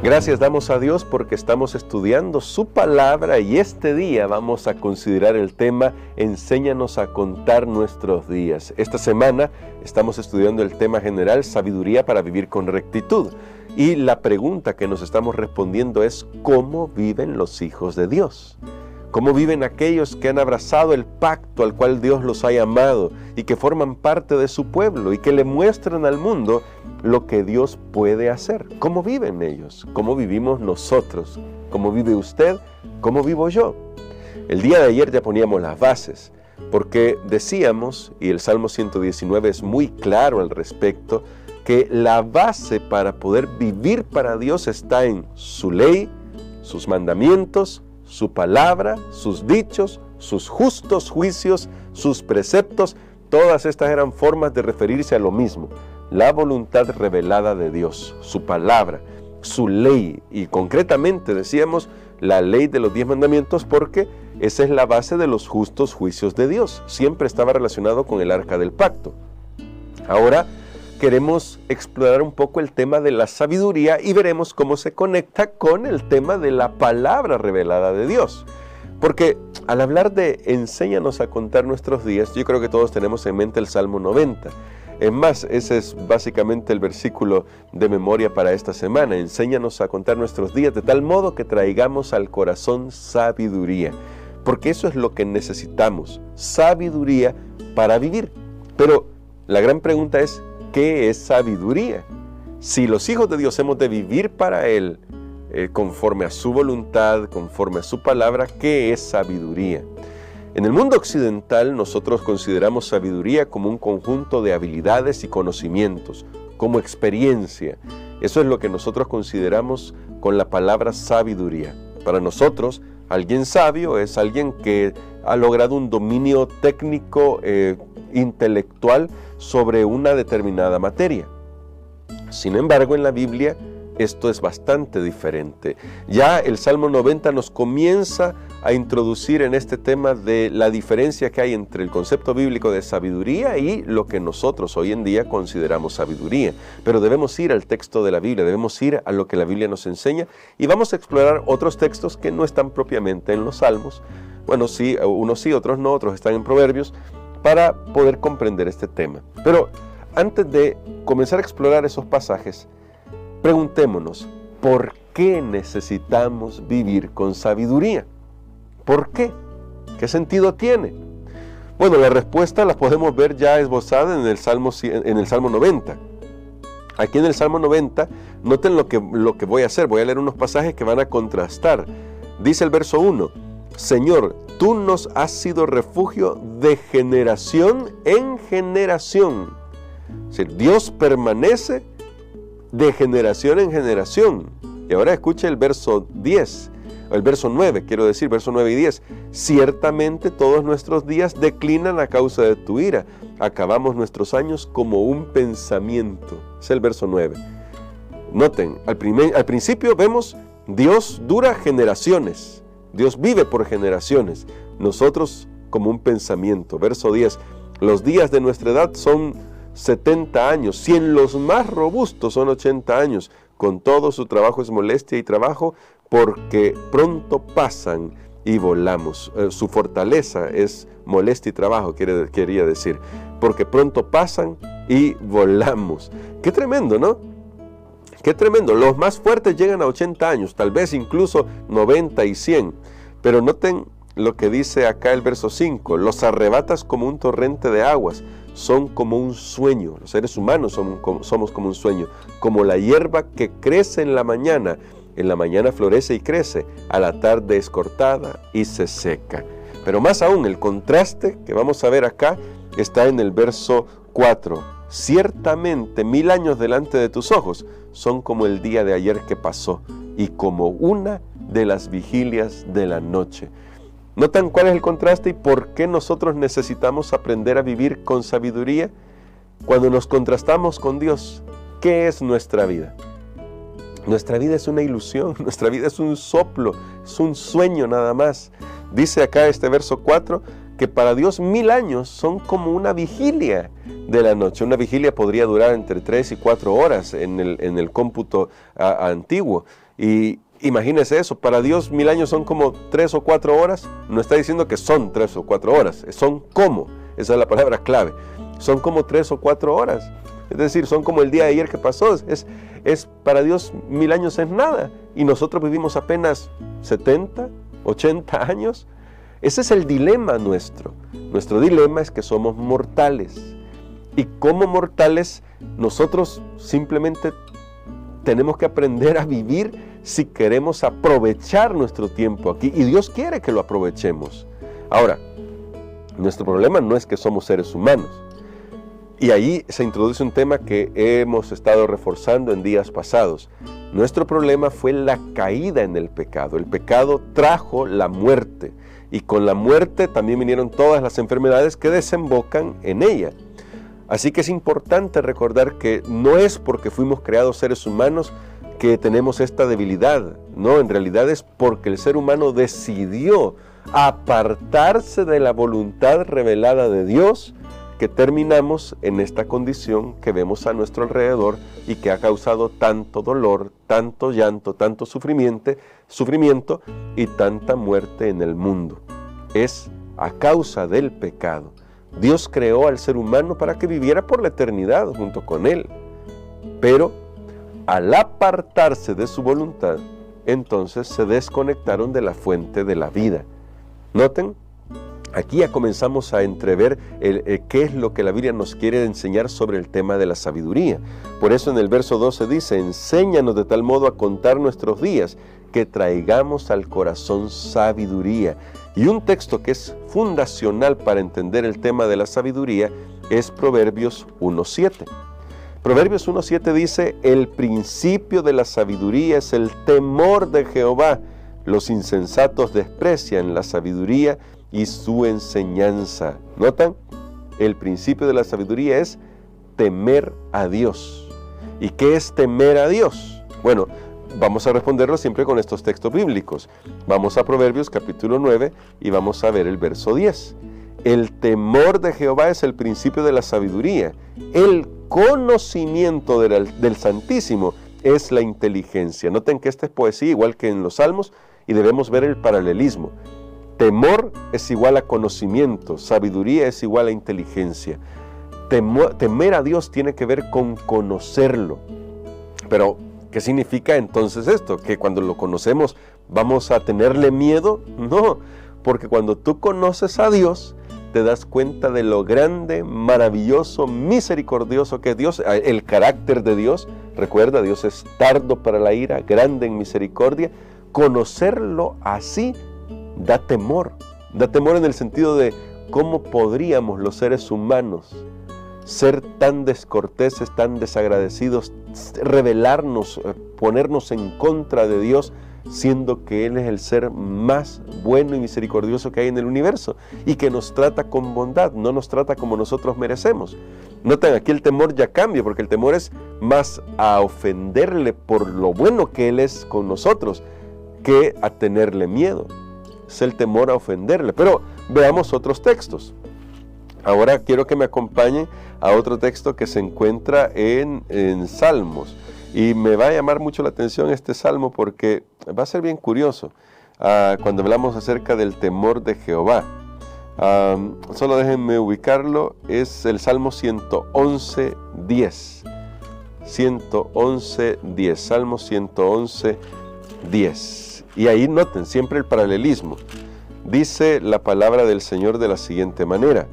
Gracias damos a Dios porque estamos estudiando su palabra y este día vamos a considerar el tema Enséñanos a contar nuestros días. Esta semana estamos estudiando el tema general Sabiduría para vivir con rectitud. Y la pregunta que nos estamos respondiendo es ¿cómo viven los hijos de Dios? ¿Cómo viven aquellos que han abrazado el pacto al cual Dios los ha llamado y que forman parte de su pueblo y que le muestran al mundo lo que Dios puede hacer? ¿Cómo viven ellos? ¿Cómo vivimos nosotros? ¿Cómo vive usted? ¿Cómo vivo yo? El día de ayer ya poníamos las bases, porque decíamos, y el Salmo 119 es muy claro al respecto, que la base para poder vivir para Dios está en su ley, sus mandamientos, su palabra, sus dichos, sus justos juicios, sus preceptos. Todas estas eran formas de referirse a lo mismo, la voluntad revelada de Dios, su palabra, su ley, y concretamente decíamos la ley de los 10 mandamientos porque esa es la base de los justos juicios de Dios. Siempre estaba relacionado con el arca del pacto. Ahora queremos explorar un poco el tema de la sabiduría y veremos cómo se conecta con el tema de la palabra revelada de Dios. Porque al hablar de enséñanos a contar nuestros días, yo creo que todos tenemos en mente el Salmo 90. Es más, ese es básicamente el versículo de memoria para esta semana. Enséñanos a contar nuestros días de tal modo que traigamos al corazón sabiduría. Porque eso es lo que necesitamos, sabiduría para vivir. Pero la gran pregunta es, ¿qué es sabiduría? Si los hijos de Dios hemos de vivir para Él, conforme a su voluntad, conforme a su palabra, ¿qué es sabiduría? En el mundo occidental nosotros consideramos sabiduría como un conjunto de habilidades y conocimientos, como experiencia. Eso es lo que nosotros consideramos con la palabra sabiduría. Para nosotros, alguien sabio es alguien que ha logrado un dominio técnico, intelectual sobre una determinada materia. Sin embargo, en la Biblia esto es bastante diferente. Ya el Salmo 90 nos comienza a introducir en este tema de la diferencia que hay entre el concepto bíblico de sabiduría y lo que nosotros hoy en día consideramos sabiduría. Pero debemos ir al texto de la Biblia, debemos ir a lo que la Biblia nos enseña y vamos a explorar otros textos que no están propiamente en los Salmos. Bueno, sí, unos sí, otros no, otros están en Proverbios, para poder comprender este tema. Pero antes de comenzar a explorar esos pasajes, preguntémonos, ¿por qué necesitamos vivir con sabiduría? ¿Por qué? ¿Qué sentido tiene? Bueno, la respuesta la podemos ver ya esbozada en el Salmo 90. Aquí en el Salmo 90, noten lo que voy a hacer. Voy a leer unos pasajes que van a contrastar. Dice el verso 1, Señor, tú nos has sido refugio de generación en generación. Es decir, Dios permanece de generación en generación. Y ahora escuche el verso 10, el verso 9, quiero decir, verso 9 y 10. Ciertamente todos nuestros días declinan a causa de tu ira. Acabamos nuestros años como un pensamiento. Es el verso 9. Noten, al principio vemos Dios dura generaciones. Dios vive por generaciones, nosotros como un pensamiento. Verso 10, los días de nuestra edad son 70 años, si en los más robustos son 80 años, con todo su trabajo es molestia y trabajo, porque pronto pasan y volamos. Su fortaleza es molestia y trabajo, quería decir, porque pronto pasan y volamos. Qué tremendo, ¿no? Qué tremendo. Los más fuertes llegan a 80 años, tal vez incluso 90 y 100. Pero noten lo que dice acá el verso 5. Los arrebatas como un torrente de aguas. Son como un sueño. Los seres humanos somos como un sueño. Como la hierba que crece en la mañana. En la mañana florece y crece. A la tarde es cortada y se seca. Pero más aún, el contraste que vamos a ver acá está en el verso 4. Ciertamente 1000 años delante de tus ojos son como el día de ayer que pasó y como una de las vigilias de la noche. ¿Notan cuál es el contraste y por qué nosotros necesitamos aprender a vivir con sabiduría? Cuando nos contrastamos con Dios, ¿qué es nuestra vida? Nuestra vida es una ilusión, nuestra vida es un soplo, es un sueño nada más. Dice acá este verso 4 que para Dios 1000 años son como una vigilia de la noche. Una vigilia podría durar entre 3 y 4 horas en el cómputo antiguo. Y imagínese eso, para Dios 1000 años son como 3 o 4 horas. No está diciendo que son 3 o 4 horas, son como, esa es la palabra clave. Son como 3 o 4 horas. Es decir, son como el día de ayer que pasó. Para Dios 1000 años es nada. Y nosotros vivimos apenas 70, 80 años. Ese es el dilema nuestro. Nuestro dilema es que somos mortales. Y como mortales, nosotros simplemente tenemos que aprender a vivir si queremos aprovechar nuestro tiempo aquí. Y Dios quiere que lo aprovechemos. Ahora, nuestro problema no es que somos seres humanos. Y ahí se introduce un tema que hemos estado reforzando en días pasados. Nuestro problema fue la caída en el pecado. El pecado trajo la muerte. Y con la muerte también vinieron todas las enfermedades que desembocan en ella. Así que es importante recordar que no es porque fuimos creados seres humanos que tenemos esta debilidad. No, en realidad es porque el ser humano decidió apartarse de la voluntad revelada de Dios, que terminamos en esta condición que vemos a nuestro alrededor y que ha causado tanto dolor, tanto llanto, tanto sufrimiento y tanta muerte en el mundo. Es a causa del pecado. Dios creó al ser humano para que viviera por la eternidad junto con Él. Pero al apartarse de su voluntad, entonces se desconectaron de la fuente de la vida. Noten, aquí ya comenzamos a entrever qué es lo que la Biblia nos quiere enseñar sobre el tema de la sabiduría. Por eso en el verso 12 dice, enséñanos de tal modo a contar nuestros días, que traigamos al corazón sabiduría. Y un texto que es fundacional para entender el tema de la sabiduría es Proverbios 1:7. Proverbios 1:7 dice, el principio de la sabiduría es el temor de Jehová. Los insensatos desprecian la sabiduría y su enseñanza. ¿Notan? El principio de la sabiduría es temer a Dios. ¿Y qué es temer a Dios? Bueno, vamos a responderlo siempre con estos textos bíblicos. Vamos a Proverbios capítulo 9 y vamos a ver el verso 10. El temor de Jehová es el principio de la sabiduría. El conocimiento del Santísimo es la inteligencia. Noten que esta es poesía igual que en los Salmos y debemos ver el paralelismo. Temor es igual a conocimiento, sabiduría es igual a inteligencia. Temer a Dios tiene que ver con conocerlo. Pero, ¿qué significa entonces esto? ¿Que cuando lo conocemos vamos a tenerle miedo? No, porque cuando tú conoces a Dios, te das cuenta de lo grande, maravilloso, misericordioso que es Dios, el carácter de Dios. Recuerda, Dios es tardo para la ira, grande en misericordia. Conocerlo así da temor en el sentido de cómo podríamos los seres humanos ser tan descorteses, tan desagradecidos, rebelarnos, ponernos en contra de Dios, siendo que Él es el ser más bueno y misericordioso que hay en el universo y que nos trata con bondad, no nos trata como nosotros merecemos. Noten, aquí el temor ya cambia, porque el temor es más a ofenderle por lo bueno que Él es con nosotros que a tenerle miedo. Es el temor a ofenderle. Pero veamos otros textos. Ahora quiero que me acompañen a otro texto que se encuentra en Salmos. Y me va a llamar mucho la atención este salmo porque va a ser bien curioso cuando hablamos acerca del temor de Jehová. Solo déjenme ubicarlo. Es el Salmo 111:10. 111:10. Salmo 111:10. Y ahí noten siempre el paralelismo. Dice la palabra del Señor de la siguiente manera.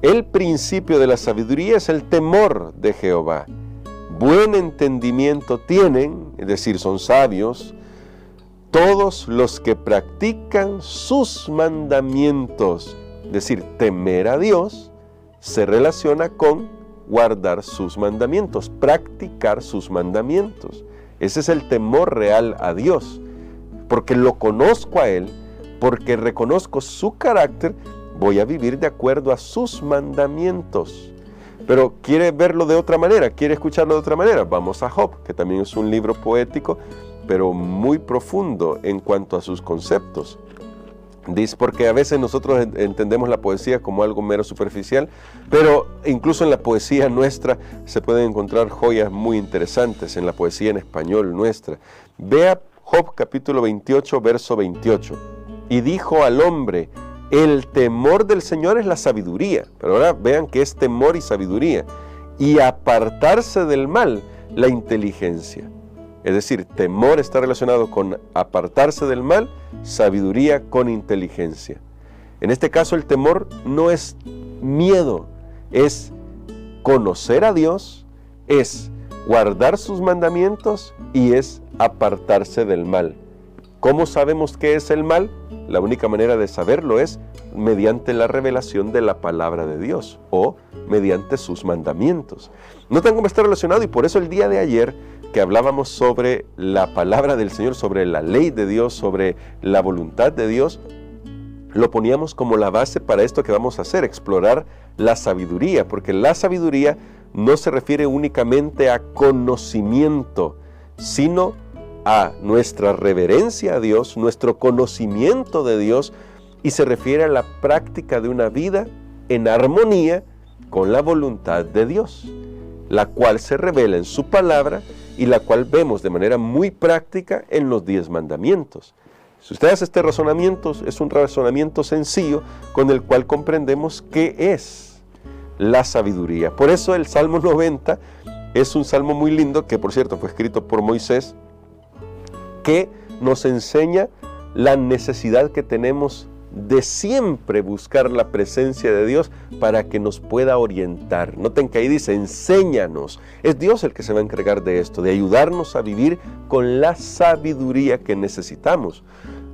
El principio de la sabiduría es el temor de Jehová. Buen entendimiento tienen, es decir, son sabios, todos los que practican sus mandamientos. Es decir, temer a Dios se relaciona con guardar sus mandamientos, practicar sus mandamientos. Ese es el temor real a Dios, porque lo conozco a Él, porque reconozco su carácter, voy a vivir de acuerdo a sus mandamientos. Pero quiere verlo de otra manera, quiere escucharlo de otra manera. Vamos a Job, que también es un libro poético, pero muy profundo en cuanto a sus conceptos. Dice, porque a veces nosotros entendemos la poesía como algo mero superficial, pero incluso en la poesía nuestra se pueden encontrar joyas muy interesantes, en la poesía en español nuestra. Vea Job capítulo 28, verso 28. Y dijo al hombre, el temor del Señor es la sabiduría. Pero ahora vean que es temor y sabiduría. Y apartarse del mal, la inteligencia. Es decir, temor está relacionado con apartarse del mal, sabiduría con inteligencia. En este caso el temor no es miedo, es conocer a Dios, es guardar sus mandamientos y es apartarse del mal. ¿Cómo sabemos qué es el mal? La única manera de saberlo es mediante la revelación de la palabra de Dios o mediante sus mandamientos. Notan cómo está relacionado, y por eso el día de ayer que hablábamos sobre la palabra del Señor, sobre la ley de Dios, sobre la voluntad de Dios, lo poníamos como la base para esto que vamos a hacer, explorar la sabiduría, porque la sabiduría no se refiere únicamente a conocimiento, sino a nuestra reverencia a Dios, nuestro conocimiento de Dios, y se refiere a la práctica de una vida en armonía con la voluntad de Dios, la cual se revela en su palabra y la cual vemos de manera muy práctica en los 10 mandamientos. Si usted hace este razonamiento, es un razonamiento sencillo con el cual comprendemos qué es la sabiduría. Por eso el Salmo 90 es un salmo muy lindo, que por cierto fue escrito por Moisés, que nos enseña la necesidad que tenemos de siempre buscar la presencia de Dios para que nos pueda orientar. Noten que ahí dice, enséñanos. Es Dios el que se va a encargar de esto, de ayudarnos a vivir con la sabiduría que necesitamos.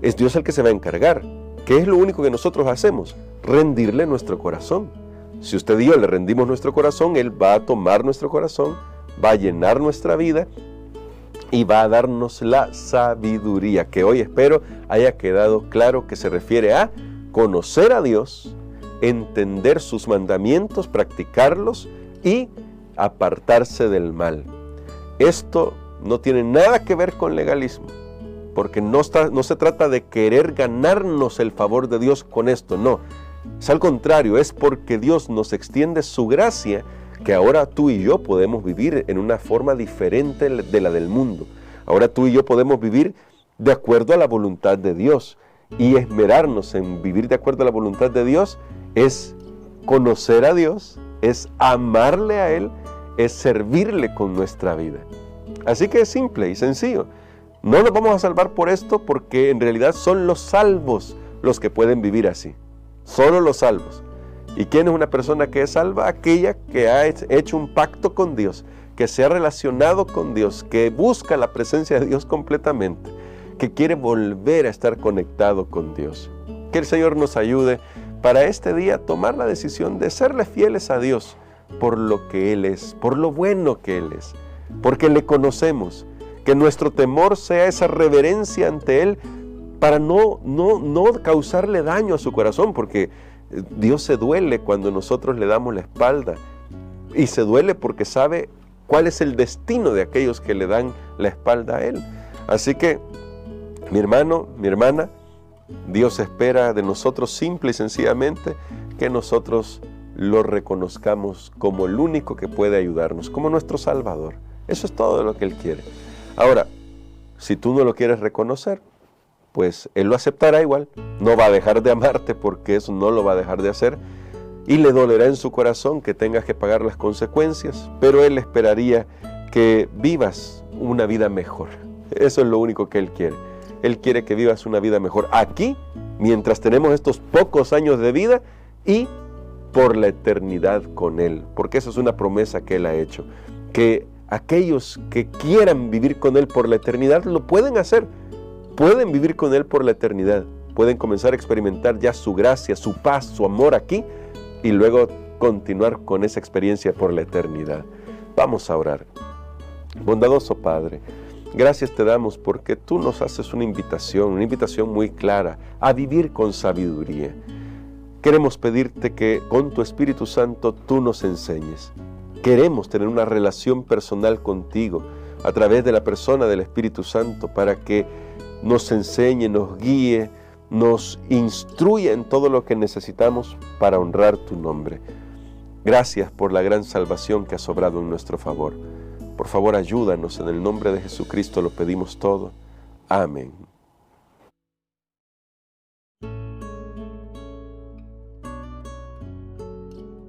Es Dios el que se va a encargar. ¿Qué es lo único que nosotros hacemos? Rendirle nuestro corazón. Si usted y yo le rendimos nuestro corazón, Él va a tomar nuestro corazón, va a llenar nuestra vida y va a darnos la sabiduría, que hoy espero haya quedado claro que se refiere a conocer a Dios, entender sus mandamientos, practicarlos y apartarse del mal. Esto no tiene nada que ver con legalismo, porque no se trata de querer ganarnos el favor de Dios con esto, no. Es al contrario, es porque Dios nos extiende su gracia que ahora tú y yo podemos vivir en una forma diferente de la del mundo. Ahora tú y yo podemos vivir de acuerdo a la voluntad de Dios. Y esmerarnos en vivir de acuerdo a la voluntad de Dios es conocer a Dios, es amarle a Él, es servirle con nuestra vida. Así que es simple y sencillo. No nos vamos a salvar por esto, porque en realidad son los salvos los que pueden vivir así. Solo los salvos. ¿Y quién es una persona que es salva? Aquella que ha hecho un pacto con Dios, que se ha relacionado con Dios, que busca la presencia de Dios completamente, que quiere volver a estar conectado con Dios. Que el Señor nos ayude para este día a tomar la decisión de serle fieles a Dios por lo que Él es, por lo bueno que Él es, porque le conocemos. Que nuestro temor sea esa reverencia ante Él para no causarle daño a su corazón, porque Dios se duele cuando nosotros le damos la espalda, y se duele porque sabe cuál es el destino de aquellos que le dan la espalda a Él. Así que, mi hermano, mi hermana, Dios espera de nosotros simple y sencillamente que nosotros lo reconozcamos como el único que puede ayudarnos, como nuestro Salvador. Eso es todo lo que Él quiere. Ahora, si tú no lo quieres reconocer, pues Él lo aceptará igual. No va a dejar de amarte, porque eso no lo va a dejar de hacer, y le dolerá en su corazón que tengas que pagar las consecuencias, pero Él esperaría que vivas una vida mejor. Eso es lo único que Él quiere. Él quiere que vivas una vida mejor aquí, mientras tenemos estos pocos años de vida, y por la eternidad con Él, porque esa es una promesa que Él ha hecho, que aquellos que quieran vivir con Él por la eternidad lo pueden hacer. Pueden vivir con Él por la eternidad. Pueden comenzar a experimentar ya su gracia, su paz, su amor aquí, y luego continuar con esa experiencia por la eternidad. Vamos a orar. Bondadoso Padre, gracias te damos porque tú nos haces una invitación muy clara a vivir con sabiduría. Queremos pedirte que con tu Espíritu Santo tú nos enseñes. Queremos tener una relación personal contigo a través de la persona del Espíritu Santo para que nos enseñe, nos guíe, nos instruya en todo lo que necesitamos para honrar tu nombre. Gracias por la gran salvación que has obrado en nuestro favor. Por favor, ayúdanos, en el nombre de Jesucristo lo pedimos todo. Amén.